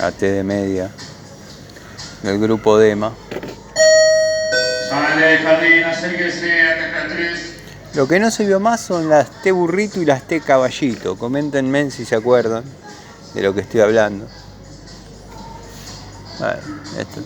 AT de media del grupo DEMA. Sale Jardín, acérquese a caja 3. Lo que no se vio más son las T burrito y las T caballito. Coméntenme si se acuerdan de lo que estoy hablando. Bueno, esto.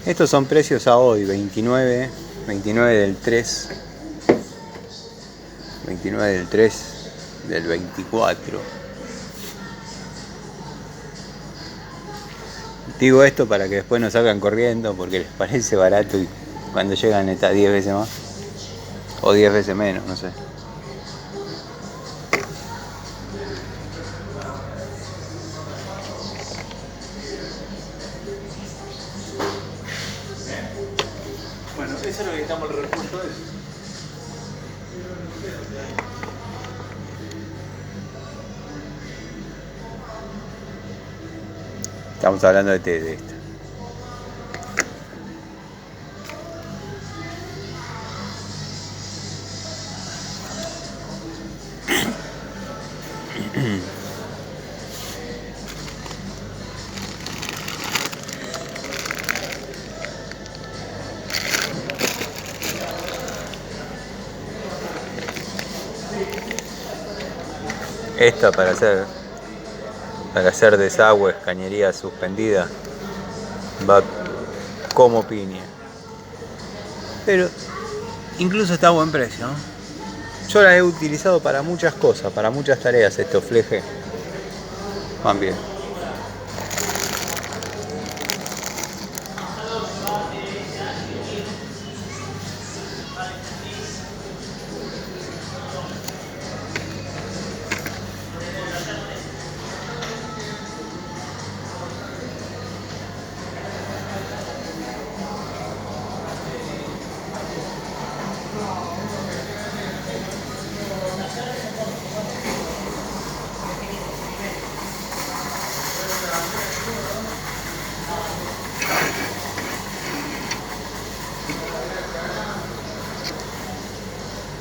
Estos son precios a hoy, 29 del 3, 29 del 3 del 24. Digo esto para que después no salgan corriendo porque les parece barato y cuando llegan está 10 veces más o 10 veces menos, no sé. Bueno, eso es lo que necesitamos, el repuesto de eso. Estamos hablando de esta. Esta para hacer desagües, cañería suspendida, va como piña. Pero incluso está a buen precio, ¿no? Yo la he utilizado para muchas cosas, para muchas tareas estos flejes. Van bien.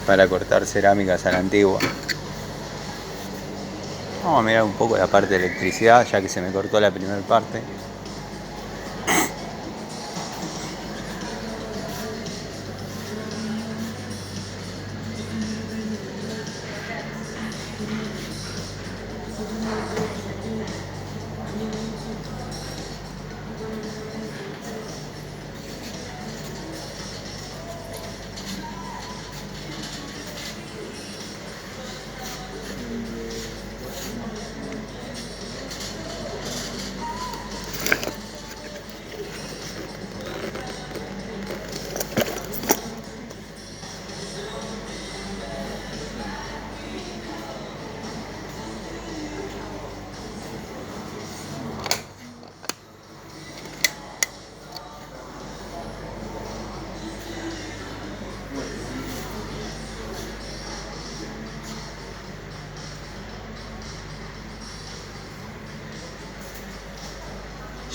Para cortar cerámicas a la antigua. Vamos a mirar un poco la parte de electricidad, ya que se me cortó la primera parte.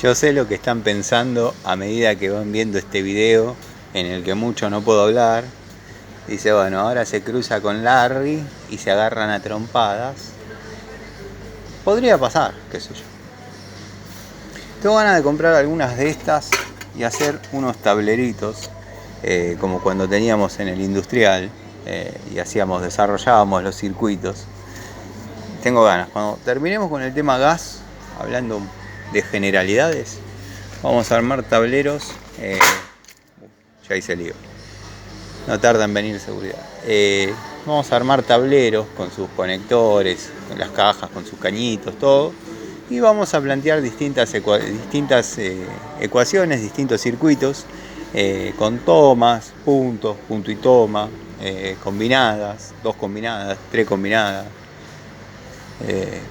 Yo sé lo que están pensando a medida que van viendo este video, en el que mucho no puedo hablar. Dice, bueno, ahora se cruza con Larry y se agarran a trompadas. Podría pasar, qué sé yo. Tengo ganas de comprar algunas de estas y hacer unos tableritos, como cuando teníamos en el industrial, y desarrollábamos los circuitos. Tengo ganas. Cuando terminemos con el tema gas, hablando de generalidades, vamos a armar tableros. Ya hice lío, no tarda en venir seguridad. Vamos a armar tableros con sus conectores, con las cajas, con sus cañitos, todo, y vamos a plantear distintas ecuaciones, distintos circuitos, con tomas, punto y toma, combinadas, 2 combinadas, 3 combinadas,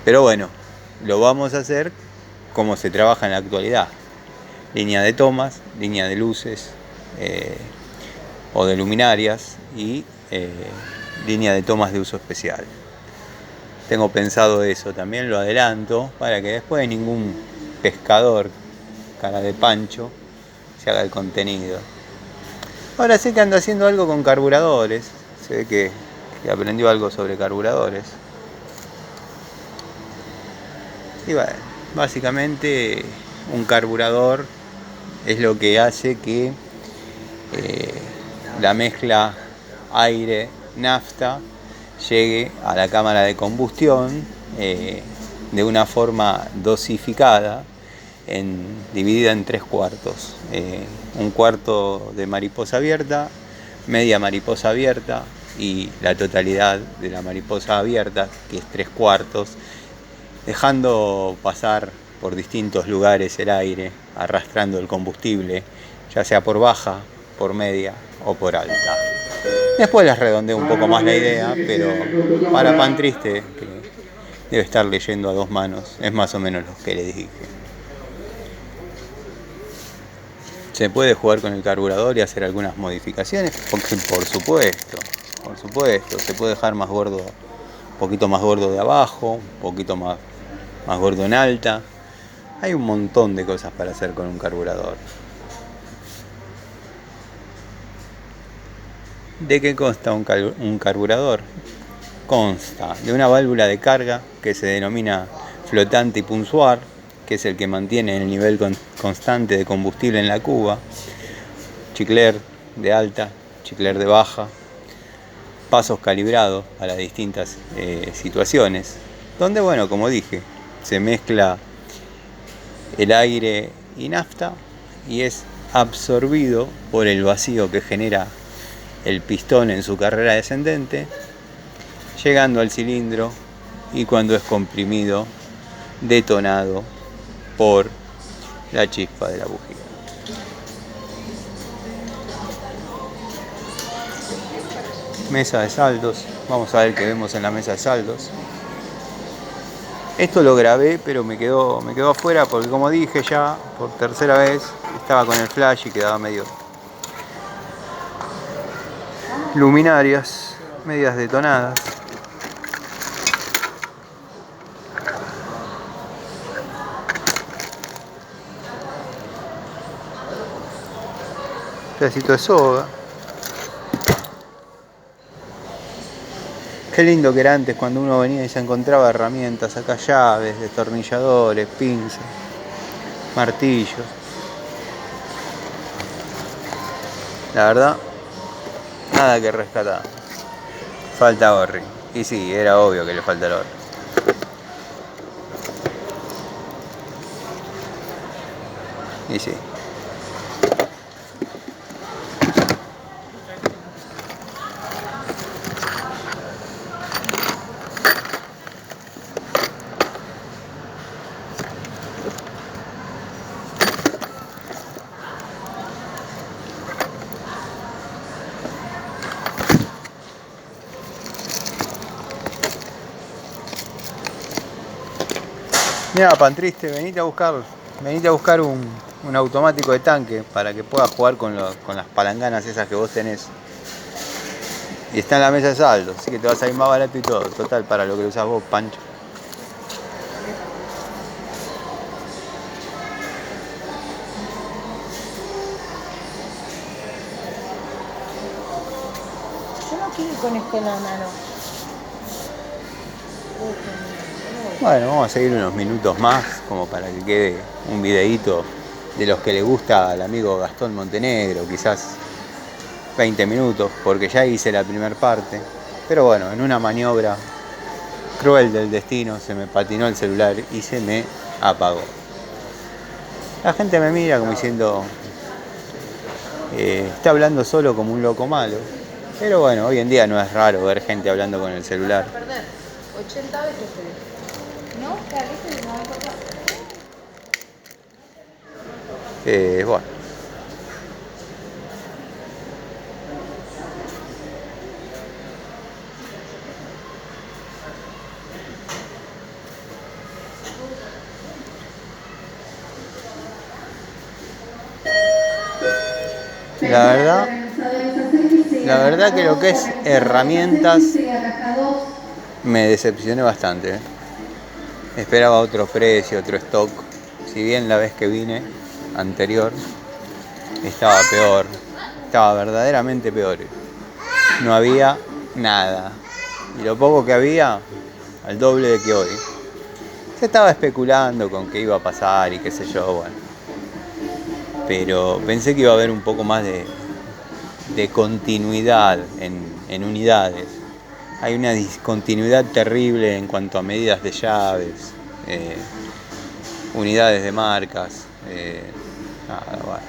pero bueno, lo vamos a hacer cómo se trabaja en la actualidad. Línea de tomas, línea de luces o de luminarias y línea de tomas de uso especial. Tengo pensado eso, también lo adelanto, para que después ningún pescador, cara de pancho, se haga el contenido. Ahora sé que anda haciendo algo con carburadores, se ve que aprendió algo sobre carburadores. Y bueno, básicamente un carburador es lo que hace que la mezcla aire-nafta llegue a la cámara de combustión de una forma dosificada, dividida en 3 cuartos. Un cuarto de mariposa abierta, media mariposa abierta y la totalidad de la mariposa abierta, que es 3 cuartos, dejando pasar por distintos lugares el aire, arrastrando el combustible, ya sea por baja, por media o por alta. Después les redondeo un poco más la idea, pero para Pan Triste, que debe estar leyendo a 2 manos, es más o menos lo que le dije. ¿Se puede jugar con el carburador y hacer algunas modificaciones? Porque por supuesto, se puede dejar más gordo, un poquito más gordo de abajo, un poquito más gordo en alta. Hay un montón de cosas para hacer con un carburador. ¿De qué consta un carburador? Consta de una válvula de carga que se denomina flotante y punzuar, que es el que mantiene el nivel constante de combustible en la cuba, chicler de alta, chicler de baja, pasos calibrados a las distintas situaciones, donde, bueno, como dije, se mezcla el aire y nafta y es absorbido por el vacío que genera el pistón en su carrera descendente, llegando al cilindro y, cuando es comprimido, detonado por la chispa de la bujía. Mesa de saldos, vamos a ver qué vemos en la mesa de saldos. Esto lo grabé, pero me quedó afuera porque, como dije ya por tercera vez, estaba con el flash y quedaba medio. Luminarias medias detonadas. Pedacito de soga. Qué lindo que era antes, cuando uno venía y se encontraba herramientas, acá llaves, destornilladores, pinzas, martillos. La verdad, nada que rescatar. Falta Orri. Y sí, era obvio que le falta el Orri. Y sí. Mira, Pan Triste, venite a buscar un automático de tanque para que puedas jugar con las palanganas esas que vos tenés. Y está en la mesa de saldo, así que te vas a ir más barato y todo. Total, para lo que lo usás vos, Pancho. Yo no quiero ir con esto en la mano. Bueno, vamos a seguir unos minutos más, como para que quede un videíto de los que le gusta al amigo Gastón Montenegro, quizás 20 minutos, porque ya hice la primera parte. Pero bueno, en una maniobra cruel del destino se me patinó el celular y se me apagó. La gente me mira como diciendo, está hablando solo como un loco malo. Pero bueno, hoy en día no es raro ver gente hablando con el celular. Perder 80 veces. ¿No? Bueno. La verdad que lo que es herramientas me decepcioné bastante. Esperaba otro precio, otro stock. Si bien la vez que vine anterior estaba peor, estaba verdaderamente peor. No había nada. Y lo poco que había, al doble de que hoy. Se estaba especulando con qué iba a pasar y qué sé yo, bueno. Pero pensé que iba a haber un poco más de continuidad en unidades. Hay una discontinuidad terrible en cuanto a medidas de llaves, unidades de marcas. Nada, bueno.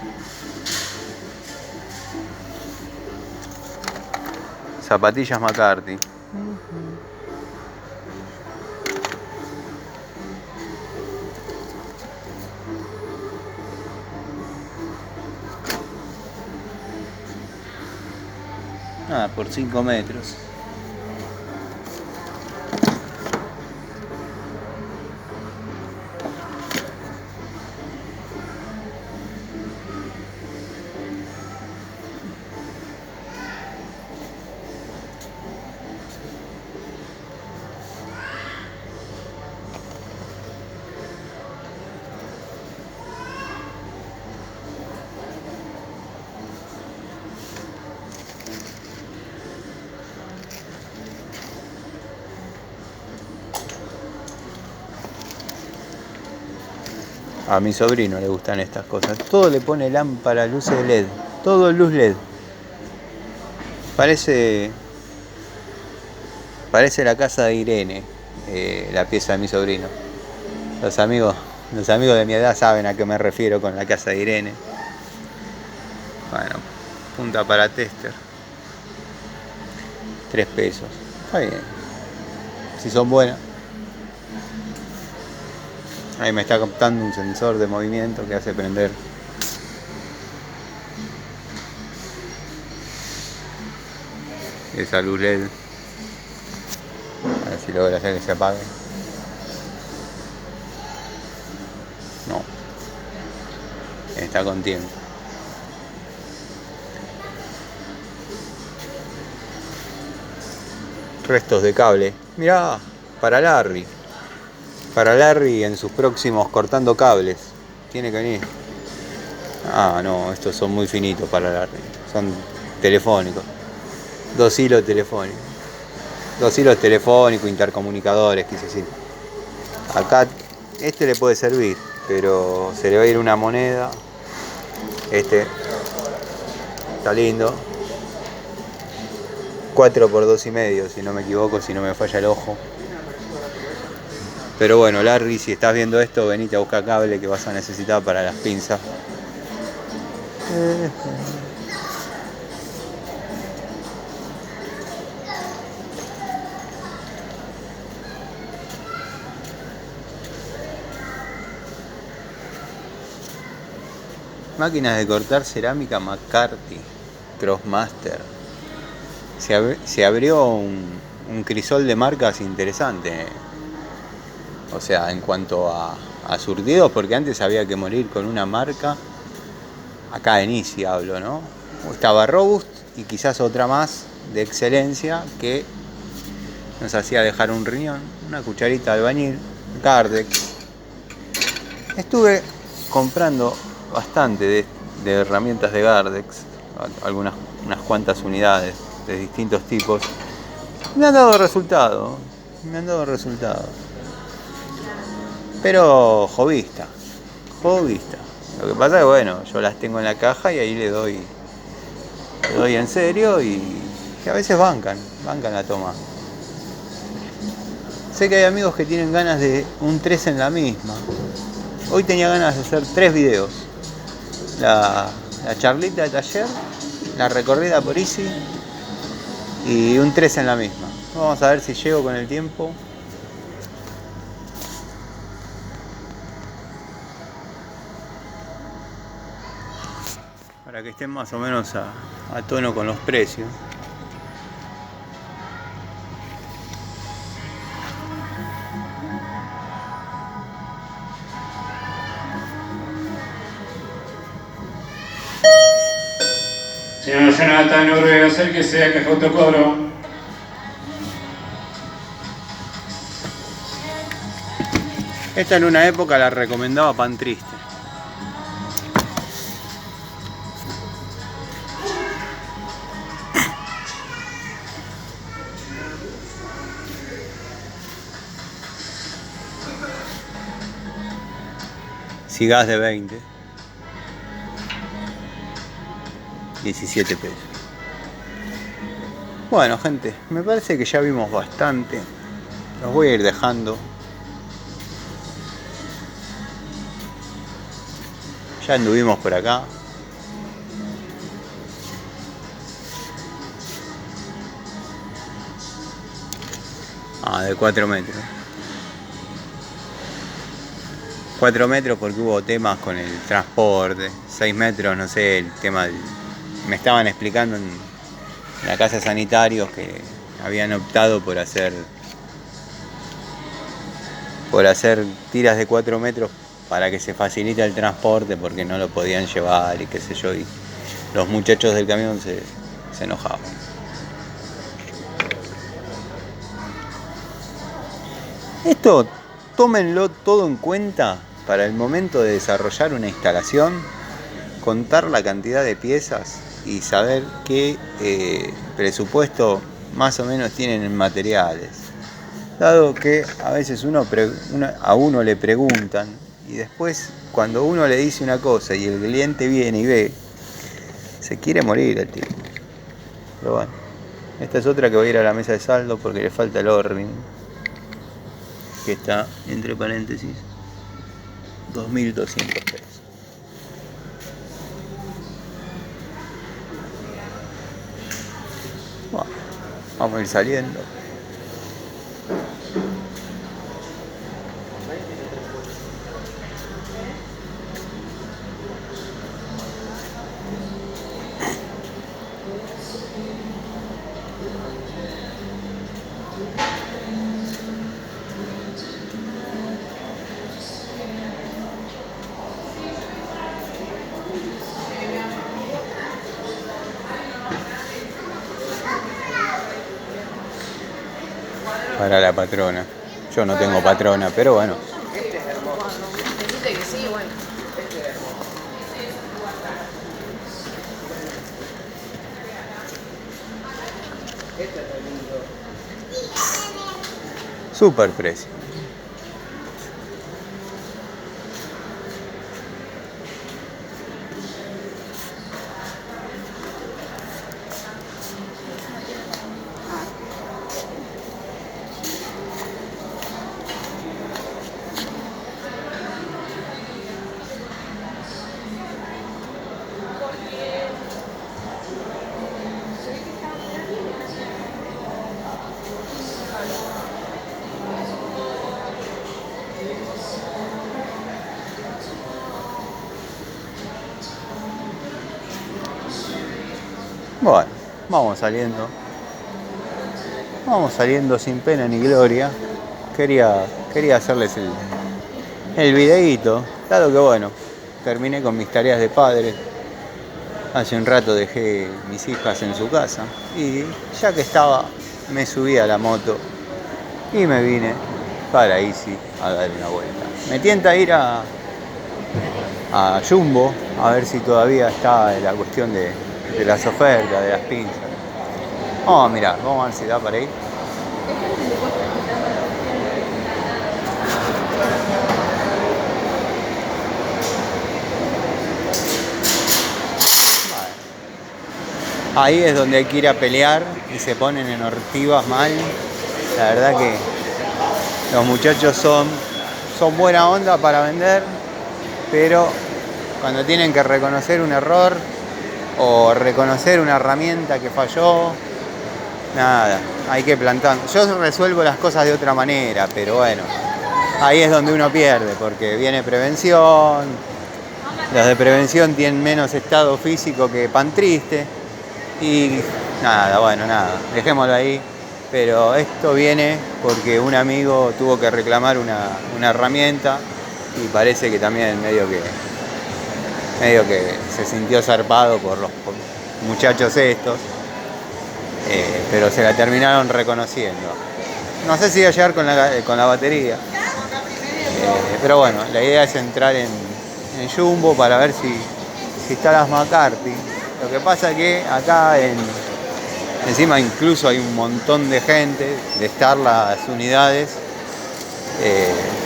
Zapatillas McCarthy. Nada, por 5 metros. A mi sobrino le gustan estas cosas. Todo le pone lámpara, luces de LED. Todo luz LED. Parece la casa de Irene, la pieza de mi sobrino. Los amigos de mi edad saben a qué me refiero con la casa de Irene. Bueno, punta para tester. 3 pesos. Está bien. Si son buenas. Ahí me está captando un sensor de movimiento que hace prender. Esa luz LED. A ver si logra hacer que se apague. No. Está con tiempo. Restos de cable. Mirá, para Larry. Para Larry en sus próximos cortando cables. Tiene que venir. Ah, no, estos son muy finitos para Larry. Son telefónicos. 2 hilos telefónicos. 2 hilos telefónicos, intercomunicadores, quise decir. Acá, este le puede servir, pero se le va a ir una moneda. Este está lindo. 4 por 2,5, si no me equivoco, si no me falla el ojo. Pero bueno, Larry, si estás viendo esto, venite a buscar cable que vas a necesitar para las pinzas. Máquinas de cortar cerámica McCarthy, Crossmaster. Se abrió un crisol de marcas interesante. O sea, en cuanto a surtidos, porque antes había que morir con una marca. Acá en Easy hablo, ¿no? Estaba Robust y quizás otra más de excelencia que nos hacía dejar un riñón, una cucharita de albañil, Gardex. Estuve comprando bastante de herramientas de Gardex, unas cuantas unidades de distintos tipos. Me han dado resultado. Pero jovista. Lo que pasa es que bueno, yo las tengo en la caja y ahí le doy en serio y que a veces bancan la toma. Sé que hay amigos que tienen ganas de un 3 en la misma. Hoy tenía ganas de hacer 3 videos. La charlita de taller, la recorrida por Easy y un 3 en la misma. Vamos a ver si llego con el tiempo. Para que estén más o menos a tono con los precios. Señor Jonathan Urbe, acérquese a Caja Autocobro. Esta en una época la recomendaba Pan Triste. Cigás de 20. 17 pesos. Bueno, gente, me parece que ya vimos bastante. Los voy a ir dejando. Ya anduvimos por acá. De 4 metros. 4 metros porque hubo temas con el transporte. 6 metros, no sé, el tema del... Me estaban explicando en la casa de sanitarios que habían optado por hacer tiras de 4 metros para que se facilite el transporte porque no lo podían llevar y qué sé yo, y los muchachos del camión se enojaban. Esto tómenlo todo en cuenta para el momento de desarrollar una instalación, contar la cantidad de piezas y saber qué presupuesto más o menos tienen en materiales. Dado que a veces a uno le preguntan y después cuando uno le dice una cosa y el cliente viene y ve, se quiere morir el tipo. Pero bueno, esta es otra que voy a ir a la mesa de saldo porque le falta el Orrin, que está entre paréntesis 2.200 pesos. Bueno, vamos a ir saliendo. Para la patrona. Yo no tengo patrona, pero bueno. Este es hermoso. Dijiste que sí, bueno. Este es hermoso. Este es lindo. Super precio. Bueno, vamos saliendo sin pena ni gloria. Quería hacerles el videíto, dado que bueno, terminé con mis tareas de padre. Hace un rato dejé mis hijas en su casa y ya que estaba, me subí a la moto y me vine para Easy a dar una vuelta. Me tienta ir a Jumbo a ver si todavía está la cuestión de las ofertas, de las pinzas. Vamos a mirar, vamos a ver si da para ir. Ahí es donde hay que ir a pelear y se ponen en ortivas mal. La verdad que los muchachos son buena onda para vender, pero cuando tienen que reconocer un error o reconocer una herramienta que falló, nada, hay que plantar. Yo resuelvo las cosas de otra manera, pero bueno, ahí es donde uno pierde, porque viene prevención, los de prevención tienen menos estado físico que Pan Triste, y nada, bueno, nada, dejémoslo ahí. Pero esto viene porque un amigo tuvo que reclamar una herramienta y parece que también medio que se sintió zarpado muchachos estos, pero se la terminaron reconociendo. No sé si voy a llegar con la batería, pero bueno, la idea es entrar en Jumbo para ver si está las McCarthy. Lo que pasa es que acá encima incluso hay un montón de gente. De estar las unidades,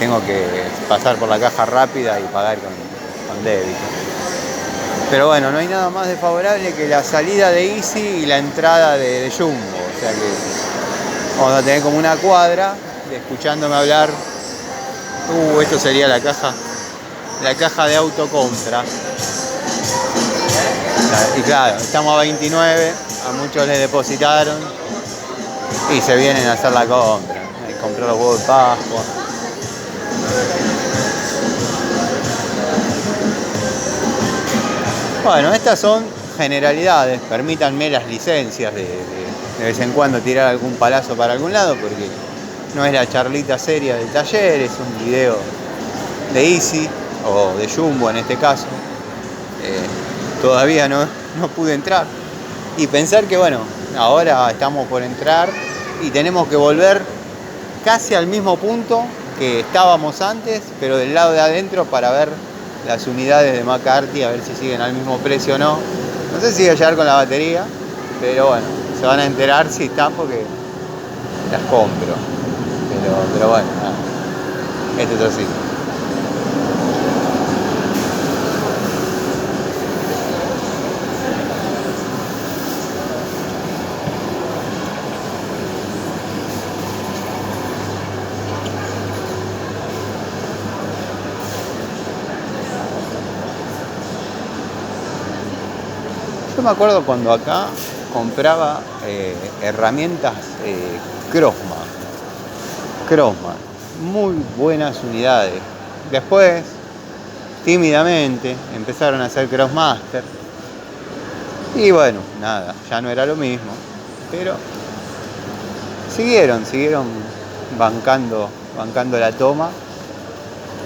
tengo que pasar por la caja rápida y pagar con débito. Pero bueno, no hay nada más desfavorable que la salida de Easy y la entrada de Jumbo. O sea que vamos a tener como una cuadra de escuchándome hablar. Esto sería la caja de autocontra. Y claro, estamos a 29, a muchos les depositaron y se vienen a hacer la compra. Compró los huevos de Pascua. Bueno, estas son generalidades. Permítanme las licencias de vez en cuando tirar algún palazo para algún lado, porque no es la charlita seria del taller, es un video de Easy o de Jumbo en este caso. Todavía no pude entrar. Y pensar que bueno, ahora estamos por entrar y tenemos que volver casi al mismo punto que estábamos antes, pero del lado de adentro para ver las unidades de McCarthy, a ver si siguen al mismo precio o no. No sé si voy a llegar con la batería, pero bueno, se van a enterar si están porque las compro. Pero bueno, nada. Esto es así. Yo me acuerdo cuando acá compraba herramientas Crossman, muy buenas unidades. Después, tímidamente, empezaron a hacer Crossmaster. Y bueno, nada, ya no era lo mismo. Pero siguieron bancando la toma.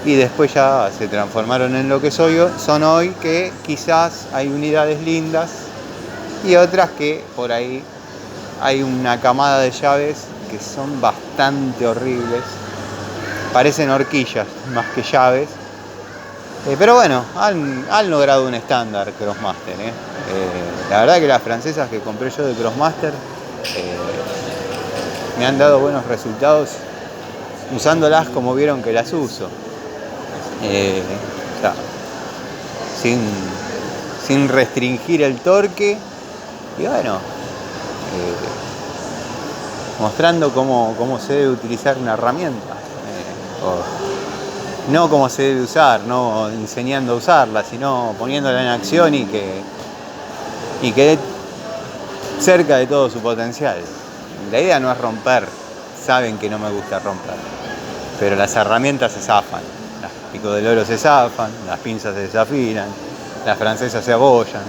Y después ya se transformaron en lo que son hoy, que quizás hay unidades lindas y otras que por ahí hay una camada de llaves que son bastante horribles, parecen horquillas más que llaves, pero bueno, han logrado un estándar Crossmaster. La verdad que las francesas que compré yo de Crossmaster me han dado buenos resultados usándolas como vieron que las uso. O sea, sin restringir el torque y bueno, mostrando cómo se debe utilizar una herramienta, no cómo se debe usar, no enseñando a usarla, sino poniéndola en acción y que dé cerca de todo su potencial. La idea no es romper, saben que no me gusta romper, pero las herramientas se zafan. Las picos del oro se zafan, las pinzas se desafinan, las francesas se abollan.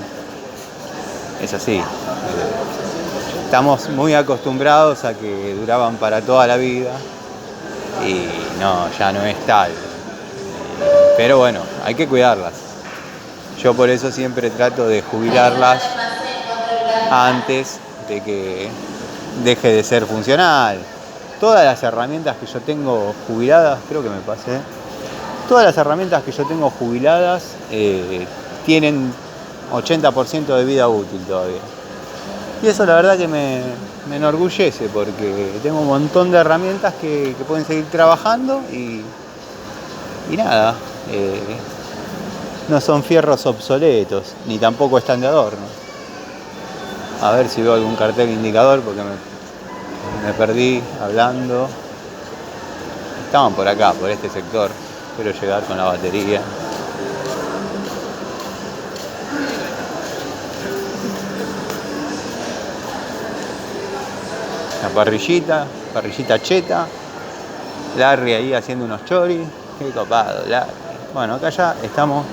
Es así. Estamos muy acostumbrados a que duraban para toda la vida y no, ya no es tal. Pero bueno, hay que cuidarlas. Yo por eso siempre trato de jubilarlas antes de que deje de ser funcional. Todas las herramientas que yo tengo jubiladas, creo que me pasé. Todas las herramientas que yo tengo jubiladas tienen 80% de vida útil todavía. Y eso la verdad que me enorgullece porque tengo un montón de herramientas que pueden seguir trabajando y nada, no son fierros obsoletos, ni tampoco están de adorno. A ver si veo algún cartel indicador porque me perdí hablando. Estaban por acá, por este sector. Espero llegar con la batería. La parrillita cheta. Larry ahí haciendo unos choris. Qué copado, Larry. Bueno, acá ya estamos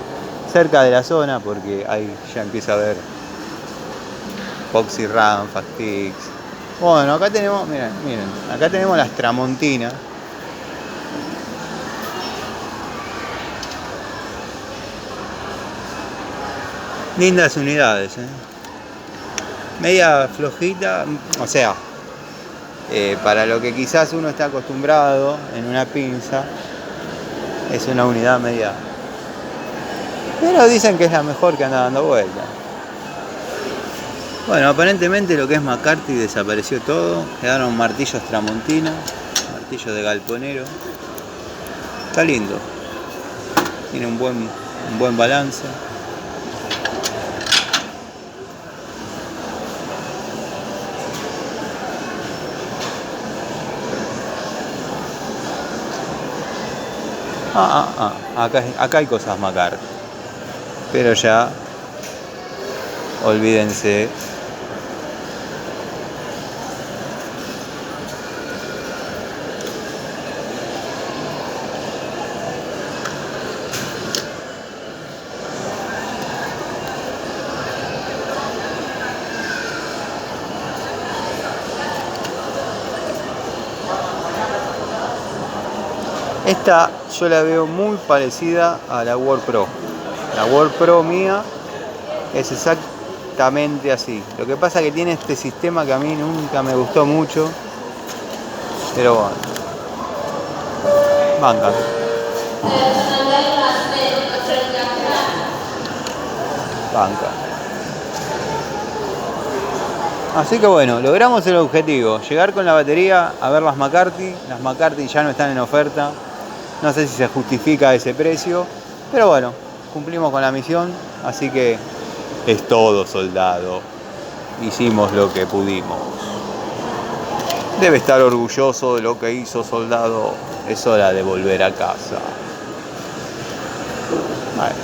cerca de la zona porque ahí ya empieza a ver Foxy Ram, Fastix. Bueno, acá tenemos, miren, acá tenemos las Tramontina. Lindas unidades, media flojita, o sea, para lo que quizás uno está acostumbrado en una pinza, es una unidad media. Pero dicen que es la mejor que anda dando vuelta. Bueno, aparentemente lo que es McCarthy desapareció todo. Quedaron martillos Tramontina, martillos de galponero. Está lindo. Tiene un buen balance. Acá hay cosas McCarthy. Pero ya, olvídense. Esta yo la veo muy parecida a la World Pro. La World Pro mía es exactamente así. Lo que pasa es que tiene este sistema que a mí nunca me gustó mucho. Pero bueno. Banca. Banca. Así que bueno, logramos el objetivo. Llegar con la batería a ver las McCarthy. Las McCarthy ya no están en oferta. No sé si se justifica ese precio. Pero bueno, cumplimos con la misión. Así que es todo, soldado. Hicimos lo que pudimos. Debe estar orgulloso de lo que hizo, soldado. Es hora de volver a casa. Vale.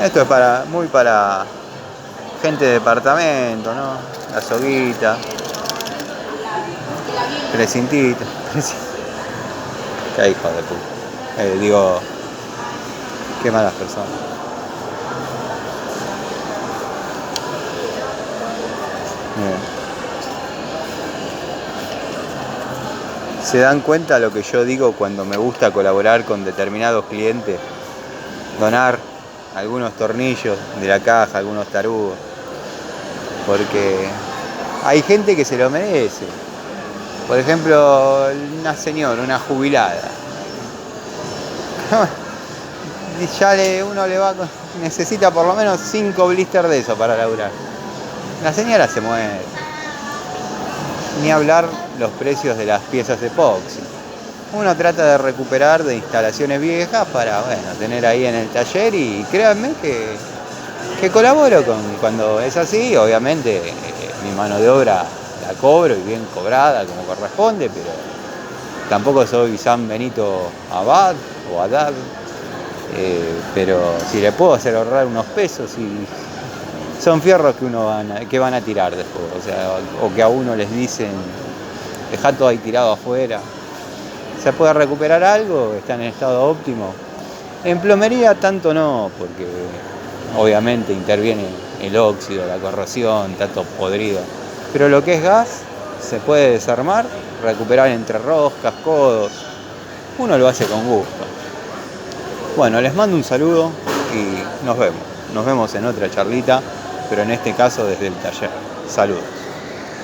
Esto es muy para gente de departamento, ¿no? La soguita. Precintita. Qué hijo de puta. Digo, qué malas personas. ¿Se dan cuenta lo que yo digo cuando me gusta colaborar con determinados clientes? Donar algunos tornillos de la caja, algunos tarugos. Porque hay gente que se lo merece. Por ejemplo, una señora, una jubilada. Ya uno le va, necesita por lo menos 5 blisters de eso para laburar. La señora se muere. Ni hablar los precios de las piezas epoxi. Uno trata de recuperar de instalaciones viejas para, bueno, tener ahí en el taller, y créanme que colaboro cuando es así. Obviamente mi mano de obra la cobro y bien cobrada como corresponde, pero tampoco soy San Benito Abad o Haddad. Pero si le puedo hacer ahorrar unos pesos, y son fierros que van a tirar después, o sea, o que a uno les dicen dejá todo ahí tirado afuera. ¿Se puede recuperar algo? ¿Está en estado óptimo? En plomería tanto no, porque obviamente interviene el óxido, la corrosión, está todo podrido. Pero lo que es gas se puede desarmar, recuperar entre roscas, codos. Uno lo hace con gusto. Bueno, les mando un saludo y nos vemos. Nos vemos en otra charlita, pero en este caso desde el taller. Saludos.